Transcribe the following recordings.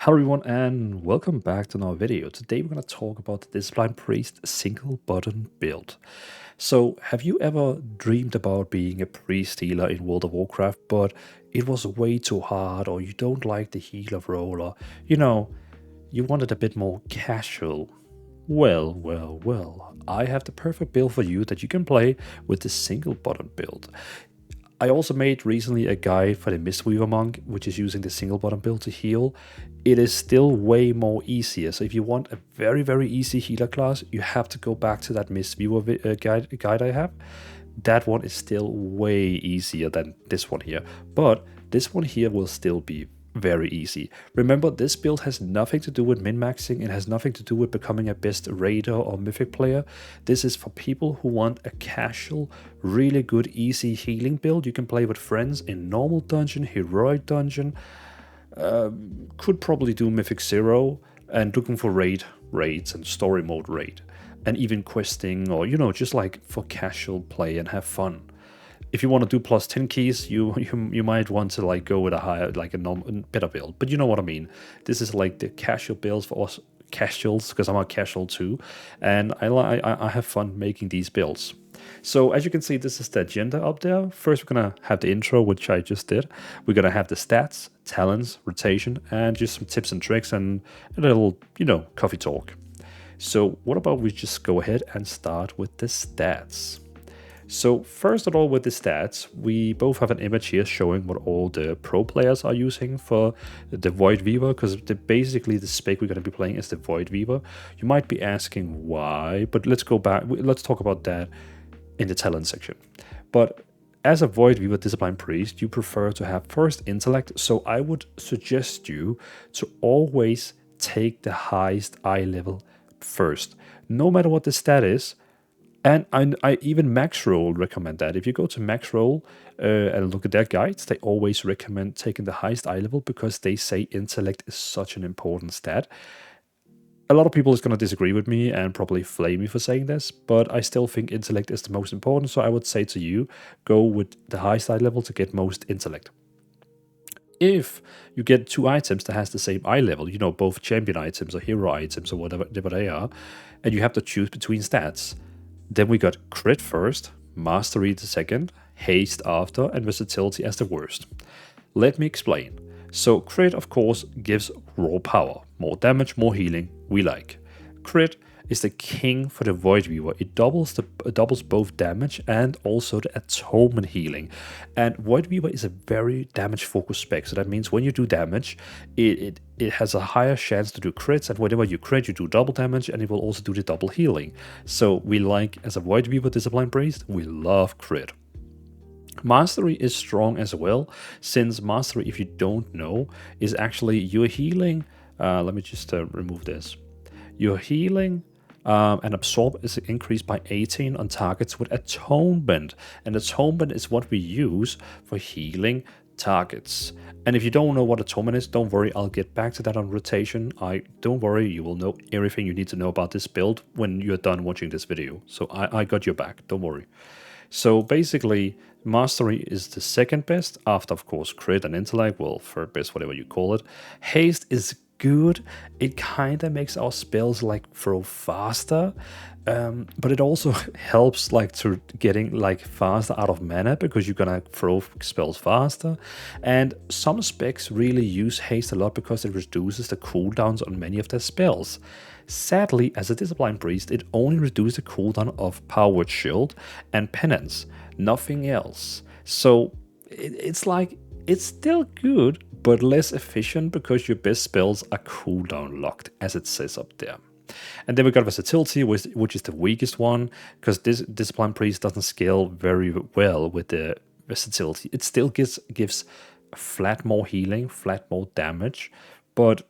Hello everyone and welcome back to another video. Today we're going to talk about the Discipline Priest single button build. So have you ever dreamed about being a priest healer in World of Warcraft, but it was way too hard, or you don't like the healer role, or you wanted a bit more casual? Well, I have the perfect build for you that you can play with the single button build. I also made recently a guide for the Mistweaver monk, which is using the single button build to heal. It is still way more easier. So if you want a very easy healer class, you have to go back to that Mistweaver guide I have. That one is still way easier than this one here, but this one here will still be very easy. Remember, this build has nothing to do with min-maxing. It has nothing to do with becoming a best raider or mythic player. This is for people who want a casual, really good, easy healing build. You can play with friends in normal dungeon, heroic dungeon. Could probably do mythic 0 and looking for raids and story mode raid. And even questing, or just like for casual play and have fun. If you want to do plus 10 keys, you might want to like go with a higher, like a better build. But you know what I mean. This is like the casual builds for us casuals, because I'm a casual too, and I have fun making these builds. So as you can see, this is the agenda up there. First, we're gonna have the intro, which I just did. We're gonna have the stats, talents, rotation, and just some tips and tricks and a little, coffee talk. So what about we just go ahead and start with the stats. So first of all, with the stats, we both have an image here showing what all the pro players are using for the Void Weaver, because basically the spec we're going to be playing is the Void Weaver. You might be asking why, but let's go back. Let's talk about that in the talent section. But as a Void Weaver Discipline Priest, you prefer to have first intellect, so I would suggest you to always take the highest eye level first, no matter what the stat is. And I even Max Roll recommend that. If you go to Max Roll and look at their guides, they always recommend taking the highest eye level because they say intellect is such an important stat. A lot of people is going to disagree with me and probably flame me for saying this, but I still think intellect is the most important. So I would say to you, go with the highest eye level to get most intellect. If you get two items that has the same eye level, both champion items or hero items or whatever they are, and you have to choose between stats, then we got crit first, mastery the second, haste after, and versatility as the worst. Let me explain. So crit, of course, gives raw power. More damage, more healing, we like. Crit is the king for the Void Weaver. It doubles both damage and also the atonement healing. And Void Weaver is a very damage focused spec. So that means when you do damage, it has a higher chance to do crits, and whenever you crit, you do double damage, and it will also do the double healing. So we like, as a Void Weaver Discipline Priest, we love crit. Mastery is strong as well, since Mastery, if you don't know, is actually your healing. Let me just remove this. Your healing and absorb is increased by 18 on targets with atonement. And atonement is what we use for healing targets. And if you don't know what atonement is, don't worry, I'll get back to that on rotation. Don't worry, you will know everything you need to know about this build when you're done watching this video. So I got your back, don't worry. So basically, mastery is the second best, after of course crit and intellect, well, third best, whatever you call it. Haste is good. It kind of makes our spells like throw faster, but it also helps like to getting like faster out of mana, because you're gonna throw spells faster. And some specs really use haste a lot because it reduces the cooldowns on many of their spells. Sadly, as a Discipline Priest, it only reduces the cooldown of Power Shield and Penance, nothing else. So it's like, it's still good, but less efficient because your best spells are cooldown locked, as it says up there. And then we got versatility, which is the weakest one, because this Discipline Priest doesn't scale very well with the versatility. It still gives flat more healing, flat more damage, but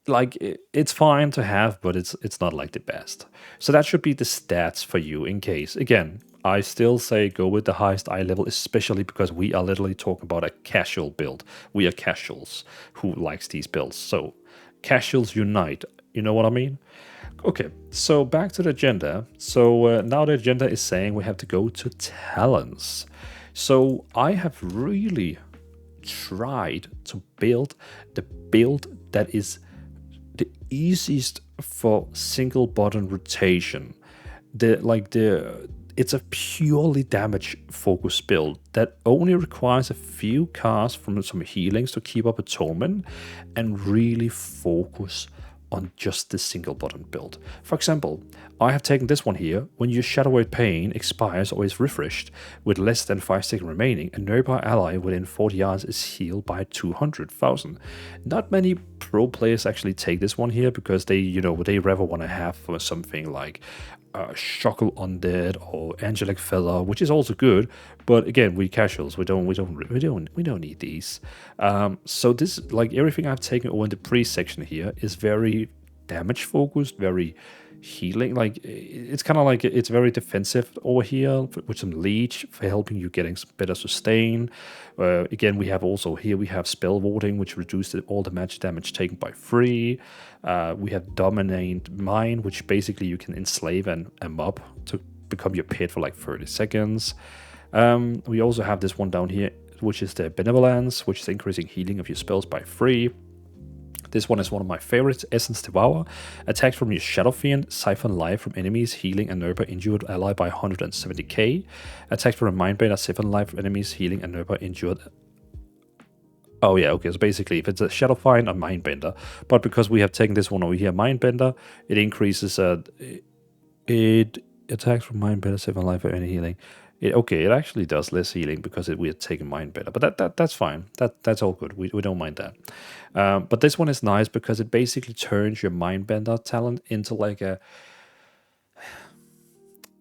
like it's fine to have, but it's not like the best. So that should be the stats for you in case. Again, I still say go with the highest eye level, especially because we are literally talking about a casual build. We are casuals who likes these builds. So casuals unite. You know what I mean? Okay, so back to the agenda. So now the agenda is saying we have to go to talents. So I have really tried to build the build that is the easiest for single button rotation. It's a purely damage focused build that only requires a few casts from some healings to keep up atonement and really focus on just this single button build. For example, I have taken this one here. When your Shadow Word Pain expires or is refreshed with less than 5 seconds remaining, a nearby ally within 40 yards is healed by 200,000. Not many pro players actually take this one here because they rather want to have something like Shockle Undead or Angelic Feather, which is also good, but again, we casuals, we don't need these. So this, like everything I've taken over in the priest section here, is very damage focused, very healing. Like it's kind of like it's very defensive over here with some leech for helping you getting some better sustain. Again, we have spell warding, which reduces all the magic damage taken by 3. We have dominate mind, which basically you can enslave a mob to become your pet for like 30 seconds. We also have this one down here, which is the benevolence, which is increasing healing of your spells by 3. This one is one of my favorites, Essence Devour. Attacks from your Shadow Fiend, siphon life from enemies, healing a nearby injured ally by 170k. Attacks from a Mindbender, siphon life from enemies, healing a nearby injured. Oh yeah, okay, so basically if it's a Shadow Fiend or Mindbender, but because we have taken this one over here, Mindbender, it increases, it attacks from Mindbender, siphon life for any healing. It actually does less healing because we had taken Mindbender, but that's fine. That's all good. We don't mind that. But this one is nice because it basically turns your Mindbender talent into like a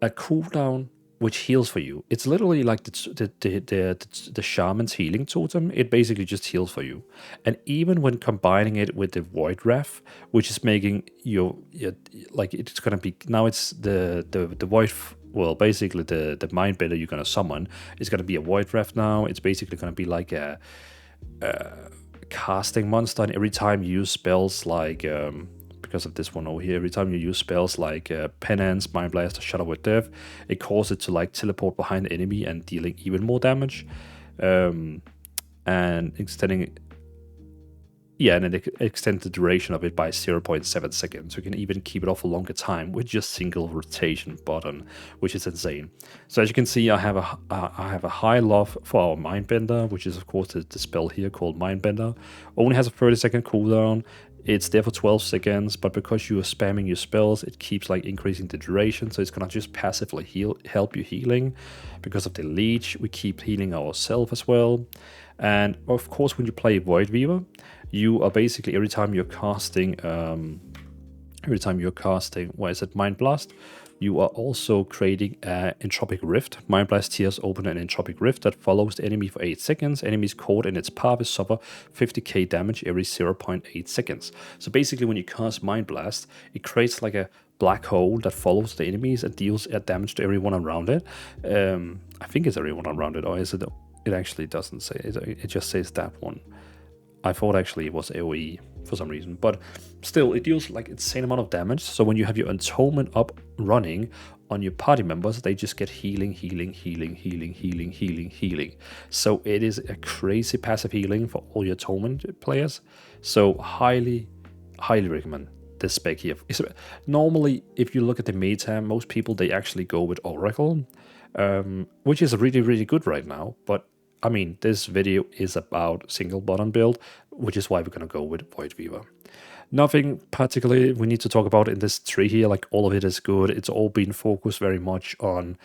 cooldown which heals for you. It's literally like the shaman's healing totem. It basically just heals for you. And even when combining it with the Void Wrath, which is making your like it's gonna be now it's the Void. Well, basically the Mindbender you're gonna summon is gonna be a Void Wrath now. It's basically gonna be like a casting monster, and every time you use spells like because of this one over here, every time you use spells like Penance, Mind Blast, or Shadow Word Death, it causes it to like teleport behind the enemy and dealing even more damage, and extending. Yeah, and it extends the duration of it by 0.7 seconds. You can even keep it off a longer time with just single rotation button, which is insane. So as you can see, I have a high love for our Mindbender, which is of course the spell here called Mindbender. Only has a 30-second cooldown. It's there for 12 seconds, but because you are spamming your spells, it keeps like increasing the duration. So it's gonna just passively help you healing. Because of the leech, we keep healing ourselves as well. And of course, when you play Void Weaver, you are basically every time you're casting, Mind Blast, you are also creating an Entropic Rift. Mind Blast tears open an Entropic Rift that follows the enemy for 8 seconds. Enemies caught in its path suffer 50k damage every 0.8 seconds. So basically, when you cast Mind Blast, it creates like a black hole that follows the enemies and deals damage to everyone around it. I think it's everyone around it, or is it? It actually doesn't say it. It just says that one. I thought actually it was AoE for some reason, but still it deals like insane amount of damage. So when you have your atonement up running on your party members, they just get healing. So it is a crazy passive healing for all your atonement players. So highly recommend this spec here. Normally, if you look at the meta, most people they actually go with Oracle, which is really good right now, but I mean, this video is about single button build, which is why we're going to go with Void Weaver. Nothing particularly we need to talk about in this tree here, like all of it is good. It's all been focused very much on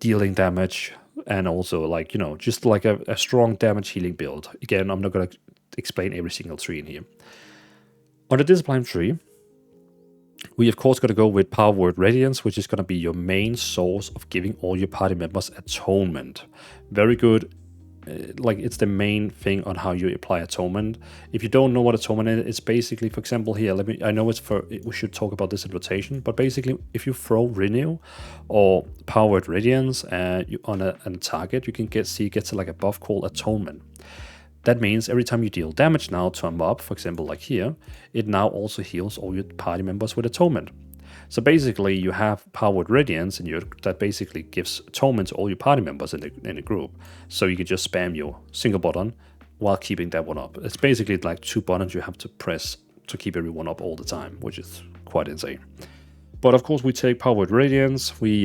dealing damage and also like, just like a strong damage healing build. Again, I'm not going to explain every single tree in here. On the discipline tree, we of course got to go with Power Word Radiance, which is going to be your main source of giving all your party members atonement. Very good. Like it's the main thing on how you apply atonement. If you don't know what atonement is, it's basically, for example, here. I know we should talk about this in rotation, but basically, if you throw Renew or Power Word Radiance on a target, you can get like a buff called Atonement. That means every time you deal damage now to a mob, for example, like here, it now also heals all your party members with Atonement. So basically, you have Power Word Radiance that basically gives Atonement to all your party members in the group. So you can just spam your single button, while keeping that one up. It's basically like 2 buttons you have to press to keep everyone up all the time, which is quite insane. But of course, we take Power with Radiance, we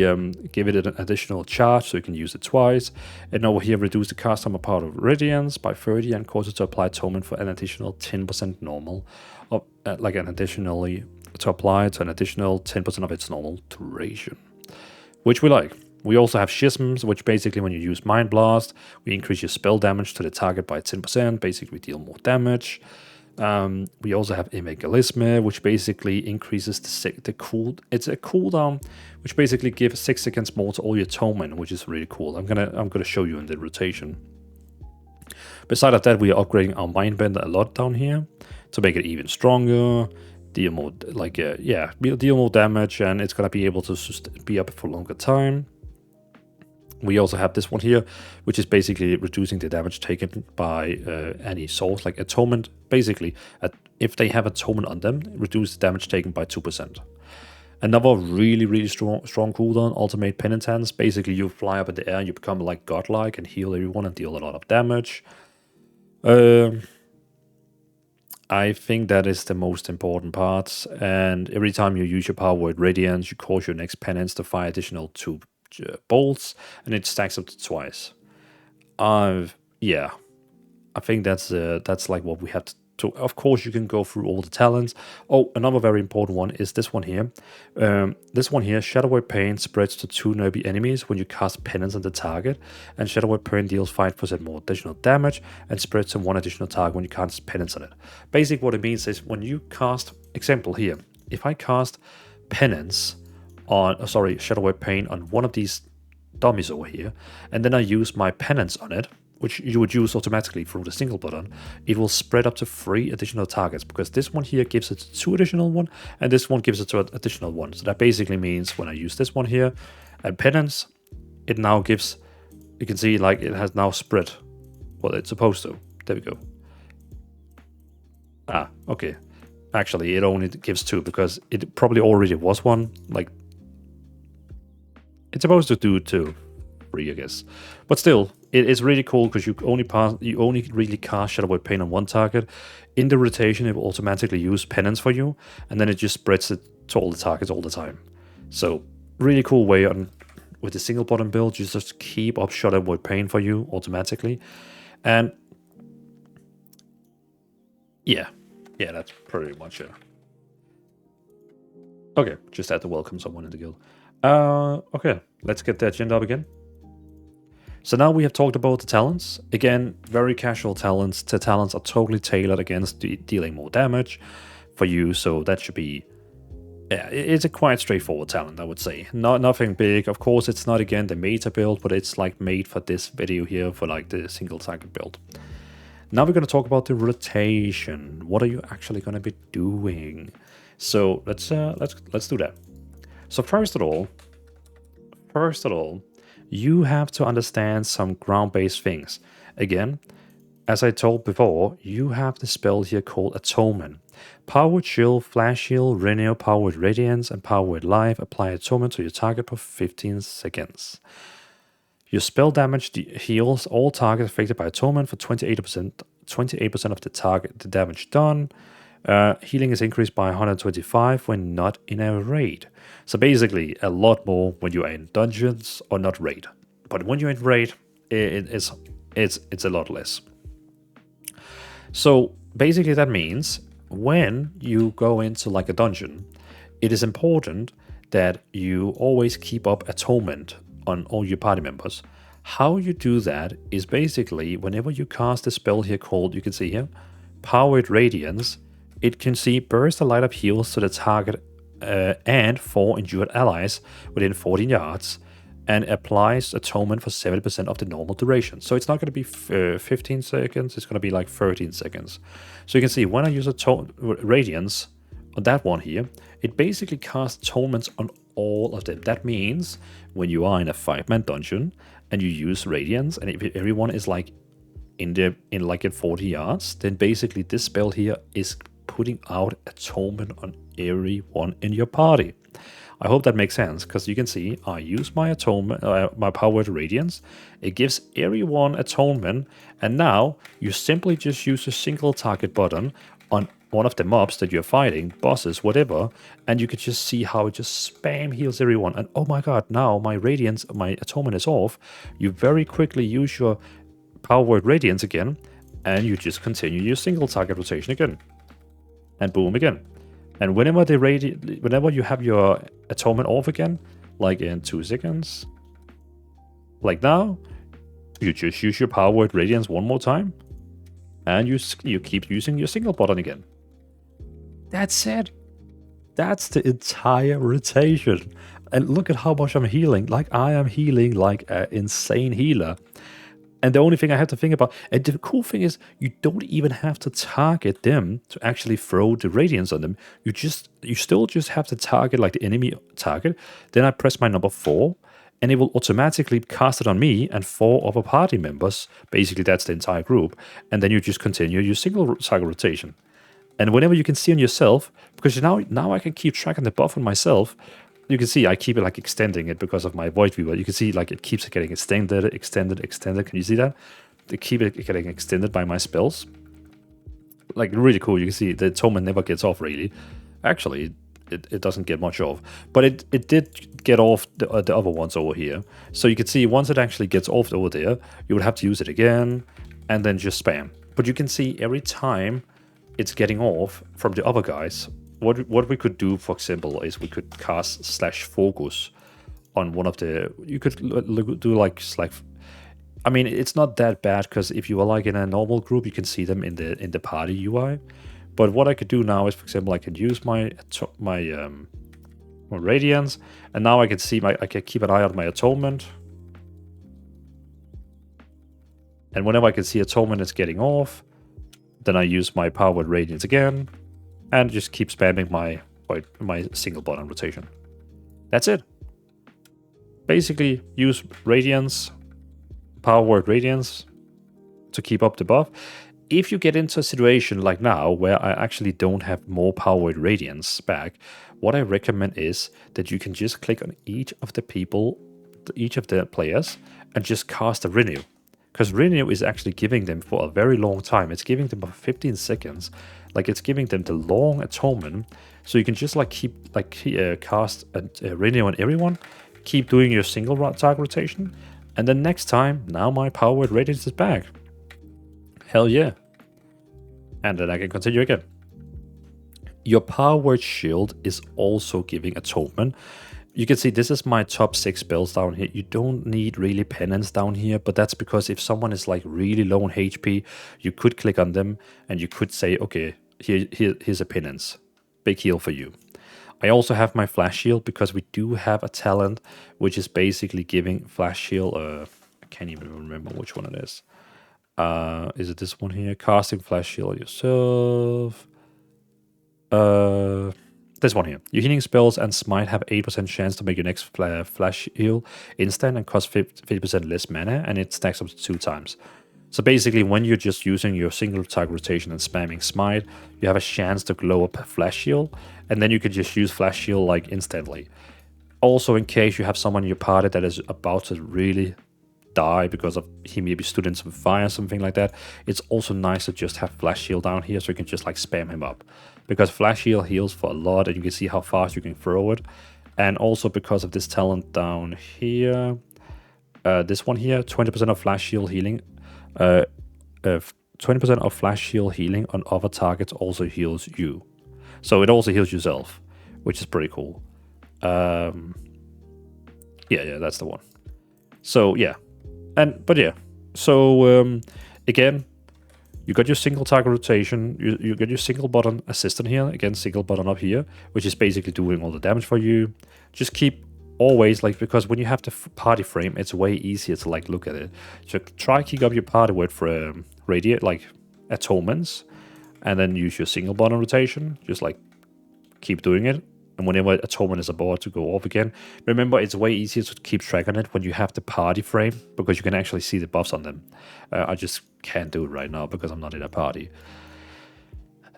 give it an additional charge so you can use it twice. And over here, reduce the cast time of Power with Radiance by 30 and cause it to apply Atonement for an additional 10% normal, like an additionally to apply to an additional 10% of its normal duration, which we like. We also have Schisms, which basically when you use Mind Blast, we increase your spell damage to the target by 10%, basically deal more damage. We also have Emegalisme, which basically increases it's a cooldown, which basically gives 6 seconds more to all your atonement, which is really cool. I'm gonna show you in the rotation. Besides of that, we are upgrading our Mindbender a lot down here to make it even stronger, deal more deal more damage, and it's gonna be able to be up for a longer time. We also have this one here, which is basically reducing the damage taken by any source, like Atonement. Basically, if they have Atonement on them, reduce the damage taken by 2%. Another really strong cooldown, Ultimate Penitence. Basically, you fly up in the air, you become like godlike and heal everyone and deal a lot of damage. I think that is the most important part. And every time you use your Power with Radiance, you cause your next penance to fire additional 2 bolts, and it stacks up to twice. Yeah, I think that's like what we have to. Of course, you can go through all the talents. Oh, another very important one is this one here. This one here, Shadow Wave Pain spreads to 2 nearby enemies when you cast Penance on the target, and Shadow Wave Pain deals 5% more additional damage and spreads to 1 additional target when you cast Penance on it. Basically, what it means is when you cast, example here, if I cast Penance on, Shadow Wave Pain on one of these dummies over here, and then I use my Penance on it, which you would use automatically through the single button, it will spread up to 3 additional targets, because this one here gives it 2 additional one, and this one gives it 2 additional one. So that basically means when I use this one here and Penance, it now gives, you can see like it has now spread what it's supposed to. There we go. Ah, okay. Actually, it only gives 2 because it probably already was one. Like, it's supposed to do 2, 3, I guess. But still, it is really cool because you only really cast Shadow Wave Pain on one target. In the rotation, it will automatically use Penance for you, and then it just spreads it to all the targets all the time. So, really cool way on with the single button build. You just keep up Shadow Wave Pain for you automatically, and yeah, that's pretty much it. Okay, just had to welcome someone in the guild. Okay, let's get the agenda up again. So now we have talked about the talents. Again, very casual talents. The talents are totally tailored against dealing more damage for you, so that should be... Yeah, it's a quite straightforward talent, I would say. Nothing big. Of course, it's not, again, the meta build, but it's like made for this video here, for like the single target build. Now we're going to talk about the rotation. What are you actually going to be doing? So let's do that. So first of all, you have to understand some ground-based things. Again, as I told before, you have the spell here called Atonement. Power with Shield, Flash Shield, Renew, Power with Radiance, and Power with Life. Apply Atonement to your target for 15 seconds. Your spell damage heals all targets affected by Atonement for 28% of the damage done. Healing is increased by 125 when not in a raid. So basically, a lot more when you are in dungeons or not raid. But when you're in raid, it's a lot less. So basically, that means when you go into like a dungeon, it is important that you always keep up Atonement on all your party members. How you do that is basically whenever you cast a spell here called, you can see here, Power with Radiance, it can see burst a light of heals to the target and 4 injured allies within 14 yards, and applies Atonement for 70% of the normal duration. So it's not going to be 15 seconds, it's going to be like 13 seconds. So you can see when I use Radiance on that one here, it basically casts Atonements on all of them. That means when you are in a 5-man dungeon and you use Radiance, and if everyone is like in 40 yards, then basically this spell here is putting out Atonement on everyone in your party. I hope that makes sense, because you can see I use my atonement, my powered radiance. It gives everyone atonement, and now you simply just use a single target button on one of the mobs that you're fighting, bosses, whatever, and you can just see how it just spam heals everyone. And oh my god, now my radiance, my atonement is off. You very quickly use your powered radiance again, and you just continue your single target rotation again. And boom again. And whenever whenever you have your atonement off again, like in 2 seconds, like now, you just use your powered radiance one more time, and you keep using your single button again. That's it. That's the entire rotation. And look at how much I'm healing. Like, I am healing like an insane healer. And the only thing I have to think about, and the cool thing is, you don't even have to target them to actually throw the radiance on them. You still just have to target like the enemy target. Then I press my number 4, and it will automatically cast it on me and 4 other party members. Basically, that's the entire group. And then you just continue your single target rotation. And whenever you can see on yourself, because now I can keep track on the buff on myself. You can see I keep it like extending it because of my void viewer. You can see like it keeps getting extended. Can you see that? They keep it getting extended by my spells. Like, really cool. You can see the atonement never gets off, really. Actually, it doesn't get much off. But it did get off the other ones over here. So you can see once it actually gets off over there, you would have to use it again and then just spam. But you can see every time it's getting off from the other guys, what we could do, for example, is we could cast /focus on one of the... You could do like... I mean, it's not that bad, because if you are like in a normal group, you can see them in the party UI. But what I could do now is, for example, I can use my radiance, and now I can see I can keep an eye on my atonement. And whenever I can see atonement is getting off, then I use my powered radiance again, and just keep spamming my single button rotation. That's it. Basically, use radiance, powered radiance, to keep up the buff. If you get into a situation like now, where I actually don't have more powered radiance back, what I recommend is that you can just click on each of the players, and just cast a renew. Because renew is actually giving them for a very long time. It's giving them for 15 seconds. Like, it's giving them the long atonement. So you can just like cast a renew on everyone. Keep doing your single target rotation. And then next time, now my powered radiance is back. Hell yeah. And then I can continue again. Your powered shield is also giving atonement. You can see this is my top 6 spells down here. You don't need really penance down here, but that's because if someone is like really low on HP, you could click on them and you could say, okay, here's a penance. Big heal for you. I also have my flash shield, because we do have a talent which is basically giving flash shield. I can't even remember which one it is. Is it this one here? Casting flash shield on yourself. This one here. Your healing spells and smite have 8% chance to make your next flash heal instant and cost 50% less mana, and it stacks up to 2 times. So basically, when you're just using your single target rotation and spamming smite, you have a chance to glow up flash heal, and then you can just use flash heal like instantly. Also, in case you have someone in your party that is about to really die because of he maybe stood in some fire or something like that, it's also nice to just have flash heal down here, so you can just like spam him up. Because flash heal heals for a lot, and you can see how fast you can throw it. And also because of this talent down here, this one here, 20% of flash heal healing, 20% of flash heal healing on other targets also heals you. So it also heals yourself, which is pretty cool. Yeah, that's the one. So yeah, so again, you got your single target rotation, you got your single button assistant here, again single button up here, which is basically doing all the damage for you. Just keep always, like, because when you have the party frame, it's way easier to like look at it. So try keep up your party weight for radiate, like atonements, and then use your single button rotation, just like keep doing it. And whenever atonement is about to go off again, remember it's way easier to keep track on it when you have the party frame, because you can actually see the buffs on them. I just can't do it right now because I'm not in a party.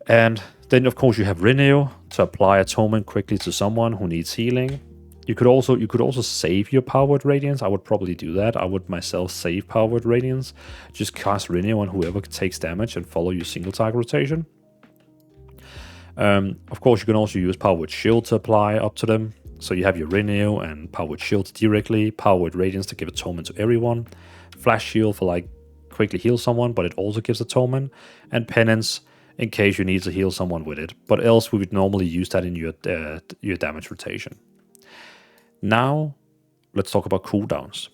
And then of course you have renew. to apply atonement quickly to someone who needs healing. You could also save your Power Word Radiance. I would probably do that. I would myself save Power Word Radiance. Just cast Renew on whoever takes damage and follow your single target rotation. Of course, you can also use Power Word Shield to apply up to them. So you have your Renew and Power Word Shield directly, Power Word Radiance to give atonement to everyone, Flash Shield for like quickly heal someone, but it also gives atonement, and Penance in case you need to heal someone with it. But else we would normally use that in your damage rotation. Now, let's talk about cooldowns.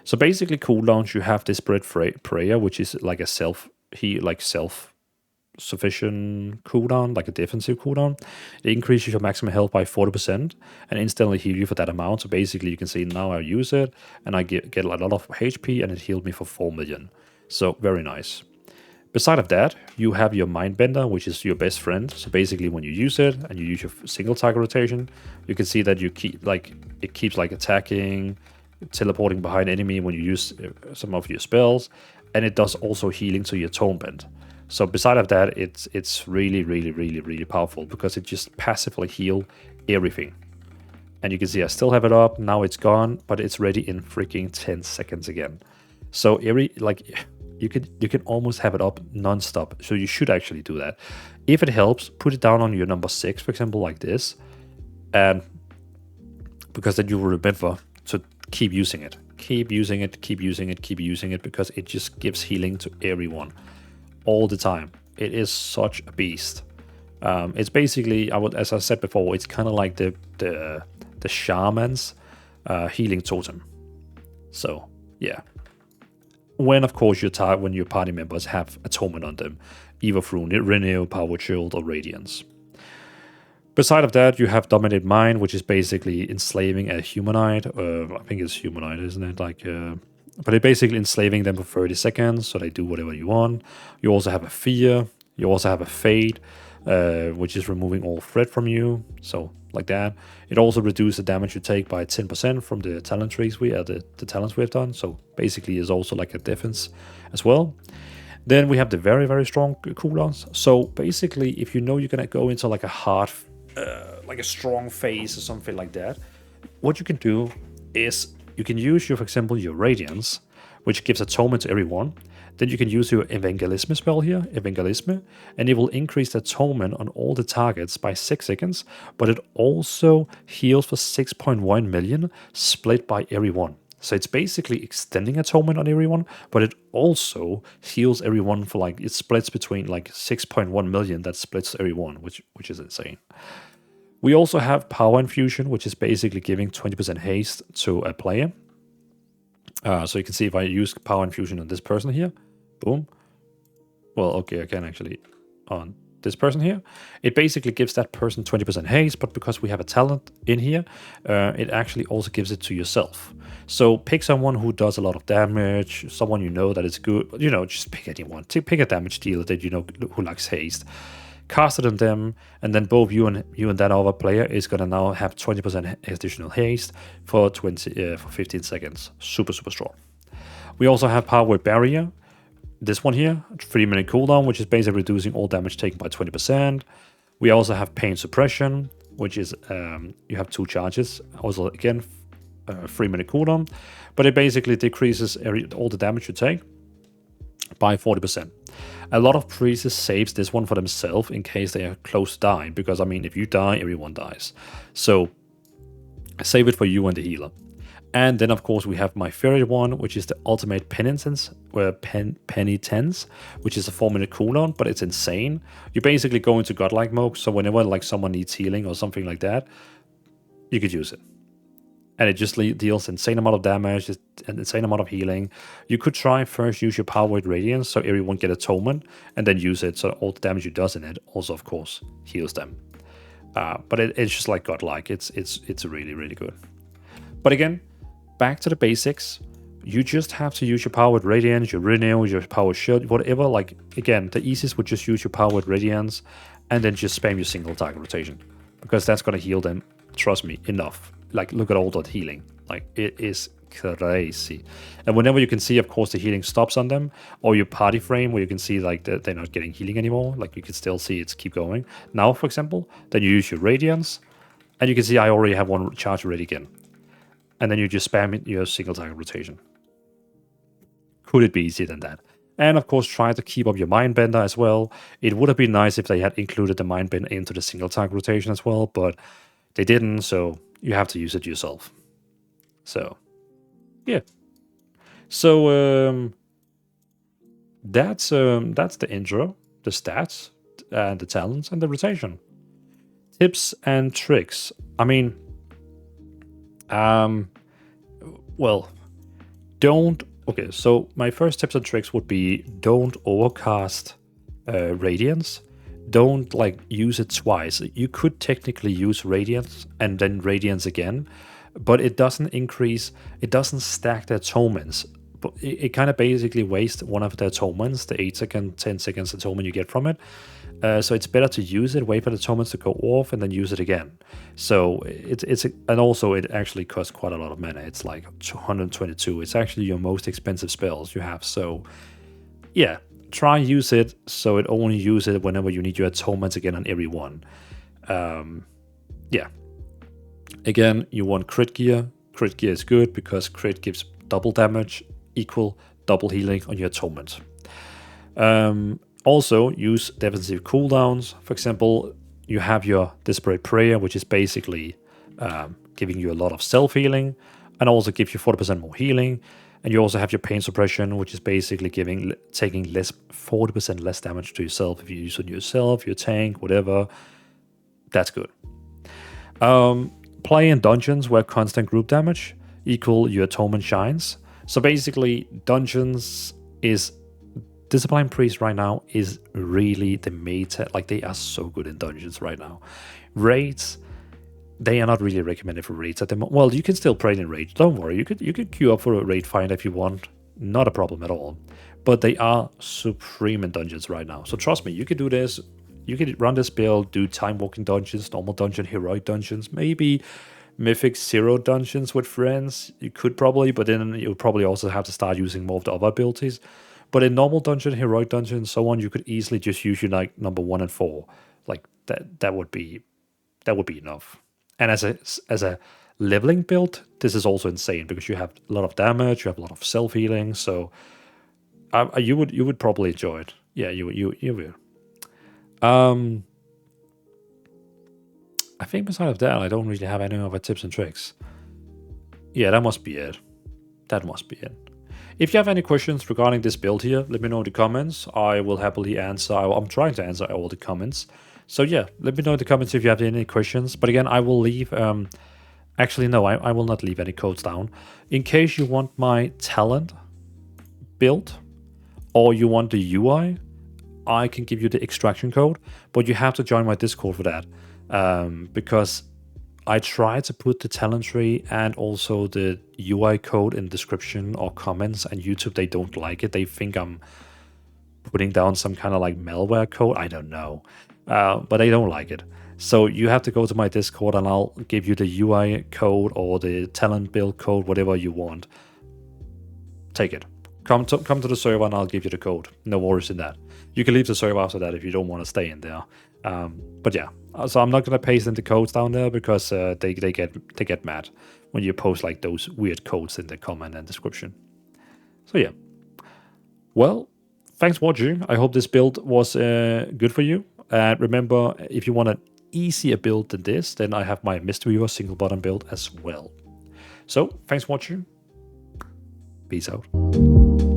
So basically, cooldowns, you have this Spread Prayer, which is like a self-sufficient cooldown, like a defensive cooldown. It increases your maximum health by 40% and instantly heal you for that amount. So basically, you can see now I use it and I get a lot of HP, and it healed me for 4 million. So very nice. Beside of that, you have your Mindbender, which is your best friend. So basically, when you use it and you use your single target rotation, you can see that it keeps attacking, teleporting behind enemy when you use some of your spells, and it does also healing to your Atonement. So beside of that, it's really, really, really, really powerful because it just passively heal everything. And you can see I still have it up. Now it's gone, but it's ready in freaking 10 seconds again. So you can almost have it up non-stop. So you should actually do that. If it helps, put it down on your number 6, for example, like this. And because then you will remember to keep using it. Keep using it, keep using it, keep using it, because it just gives healing to everyone all the time. It is such a beast. It's basically, as I said before, it's kind of like the shaman's healing totem. So yeah. When of course when your party members have atonement on them, either through Renew, Power Word Shield, or Radiance. Beside of that, you have Dominate Mind, which is basically enslaving a humanoid. I think it's humanoid, isn't it? But it's basically enslaving them for 30 seconds, so they do whatever you want. You also have a Fear. You also have a Fade, which is removing all threat from you. So like that. It also reduces the damage you take by 10% from the talent trees the talents we have done. So basically, it's also like a defense as well. Then we have the very, very strong cooldowns. So basically, if you know you're gonna go into like a hard, like a strong phase or something like that, what you can do is you can use for example, your Radiance, which gives atonement to everyone. Then you can use your Evangelism spell here, Evangelism, and it will increase the atonement on all the targets by 6 seconds, but it also heals for 6.1 million split by everyone. So it's basically extending atonement on everyone, but it also heals everyone for it splits between 6.1 million that splits everyone, which is insane. We also have Power Infusion, which is basically giving 20% haste to a player. So you can see if I use Power Infusion on this person here, boom. Well, okay, I can actually on this person here. It basically gives that person 20% haste, but because we have a talent in here, it actually also gives it to yourself. So pick someone who does a lot of damage, someone you know that is good. Just pick anyone. Pick a damage dealer that you know who likes haste. Cast it on them, and then both you and that other player is gonna now have 20% additional haste for 15 seconds. Super, super strong. We also have Power Word Barrier. This one here, 3-minute cooldown, which is basically reducing all damage taken by 20%. We also have Pain Suppression, which is you have 2 charges. Also, again, 3-minute cooldown, but it basically decreases all the damage you take by 40%. A lot of priests saves this one for themselves in case they are close to dying, because I mean, if you die, everyone dies. So save it for you and the healer. And then of course we have my favorite one, which is the Ultimate Penitence, Penitence, which is a 4-minute cooldown, but it's insane. You basically go into godlike mode, so whenever someone needs healing or something like that, you could use it. And it just deals insane amount of damage, an insane amount of healing. You could try first use your Power Word Radiance so everyone get atonement, and then use it so all the damage it does in it also, of course, heals them. But it's just like godlike. It's really, really good. But again, back to the basics. You just have to use your Power Word Radiance, your Renew, your Power Shield, whatever. Again, the easiest would just use your Power Word Radiance and then just spam your single target rotation, because that's going to heal them, trust me, enough. like, look at all that healing. Like, it is crazy. And whenever you can see, of course, the healing stops on them, or your party frame where you can see like that they're not getting healing anymore, like you can still see it's keep going. Now, for example, then you use your radiance, and you can see I already have one charge ready again. And then you just spam it your single target rotation. Could it be easier than that? And of course, try to keep up your mind bender as well. It would have been nice if they had included the mind bend into the single target rotation as well, but they didn't, so you have to use it yourself. So, yeah. So that's the intro, the stats, and the talents, and the rotation. Tips and tricks. I mean, well, don't. Okay, so my first tips and tricks would be don't overcast Radiance. Don't like use it twice. You could technically use Radiance and then Radiance again, but it doesn't increase, it doesn't stack the atonements. But it kind of basically wastes one of the atonements, the 8 second, 10 seconds atonement you get from it. So it's better to use it, wait for the atonements to go off, and then use it again. So and also it actually costs quite a lot of mana. It's like 222. It's actually your most expensive spells you have. So yeah, try and use it so it only use it whenever you need your atonements again on every one. Yeah. Again, you want crit gear. Crit gear is good because crit gives double damage, equal double healing on your atonement. Also, use defensive cooldowns. For example, you have your Desperate Prayer, which is basically giving you a lot of self-healing and also gives you 40% more healing. And you also have your Pain Suppression, which is basically taking 40% less damage to yourself if you use it on yourself, your tank, whatever. That's good. Play in dungeons where constant group damage equal your atonement shines. So basically, dungeons is... Discipline Priest right now is really the meta. Like, they are so good in dungeons right now. Raids, they are not really recommended for raids at the moment. Well, you can still play in raids. Don't worry. You could queue up for a raid find if you want. Not a problem at all. But they are supreme in dungeons right now. So trust me, you can do this. You can run this build, do time walking dungeons, normal dungeon, heroic dungeons, maybe Mythic 0 dungeons with friends. You could probably, but then you'll probably also have to start using more of the other abilities. But in normal dungeon, heroic dungeon, and so on, you could easily just use your like number 1 and 4. Like that would be enough. And as a leveling build, this is also insane because you have a lot of damage, you have a lot of self healing. So you would probably enjoy it. Yeah, you will. I think besides that, I don't really have any other tips and tricks. Yeah, that must be it. That must be it. If you have any questions regarding this build here, let me know in the comments. I will happily answer. I'm trying to answer all the comments. So yeah, let me know in the comments if you have any questions. But again, I will leave... actually, no, I will not leave any codes down. In case you want my talent build or you want the UI, I can give you the extraction code. But you have to join my Discord for that. Because... I try to put the talent tree and also the UI code in description or comments, and YouTube, they don't like it. They think I'm putting down some kind of like malware code. I don't know. But they don't like it. So you have to go to my Discord and I'll give you the UI code or the talent build code, whatever you want. Take it. Come to the server and I'll give you the code. No worries in that. You can leave the server after that if you don't want to stay in there. But yeah, so I'm not gonna paste in the codes down there because they get mad when you post like those weird codes in the comment and description. So yeah, well, thanks for watching. I hope this build was good for you. And remember, if you want an easier build than this, then I have my mystery or single button build as well. So thanks for watching. Peace out.